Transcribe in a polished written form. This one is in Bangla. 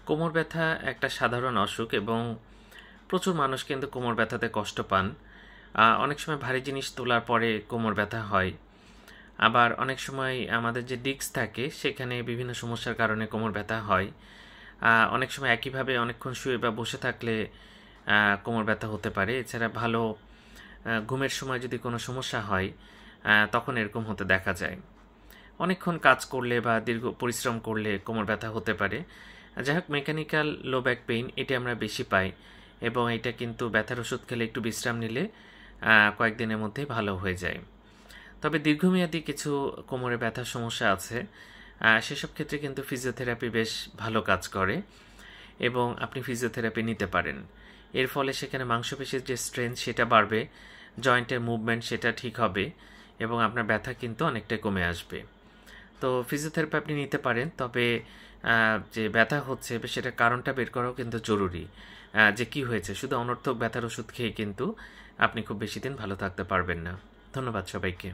কোমর ব্যথা একটা সাধারণ অসুখ এবং প্রচুর মানুষ কিন্তু কোমর ব্যথাতে কষ্ট পান। অনেক সময় ভারী জিনিস তোলার পরে কোমর ব্যথা হয়। আবার অনেক সময় আমাদের যে ডিস্ক থাকে সেখানে বিভিন্ন সমস্যার কারণে কোমর ব্যথা হয়। অনেক সময় একইভাবে অনেকক্ষণ শুয়ে বা বসে থাকলে কোমর ব্যথা হতে পারে। এছাড়া ভালো ঘুমের সময় যদি কোনো সমস্যা হয় তখন এরকম হতে দেখা যায়। অনেকক্ষণ কাজ করলে বা দীর্ঘ পরিশ্রম করলে কোমর ব্যথা হতে পারে। যাই হোক, মেকানিক্যাল লো ব্যাক পেইন এটি আমরা বেশি পাই এবং এটা কিন্তু ব্যথার ওষুধ খেলে একটু বিশ্রাম নিলে কয়েকদিনের মধ্যেই ভালো হয়ে যায়। তবে দীর্ঘমেয়াদী কিছু কোমরে ব্যথার সমস্যা আছে, সেসব ক্ষেত্রে কিন্তু ফিজিওথেরাপি বেশ ভালো কাজ করে এবং আপনি ফিজিওথেরাপি নিতে পারেন। এর ফলে সেখানে মাংসপেশির যে স্ট্রেংথ সেটা বাড়বে, জয়েন্টের মুভমেন্ট সেটা ঠিক হবে এবং আপনার ব্যথা কিন্তু অনেকটাই কমে আসবে। তো ফিজিওথেরাপি আপনি নিতে পারেন, তবে যে ব্যথা হচ্ছে সেটার কারণটা বের করাও কিন্তু জরুরি, যে কি হয়েছে। শুধু অনর্থক ব্যথার ওষুধ খেয়ে কিন্তু আপনি খুব বেশি দিন ভালো থাকতে পারবেন না। ধন্যবাদ সবাইকে।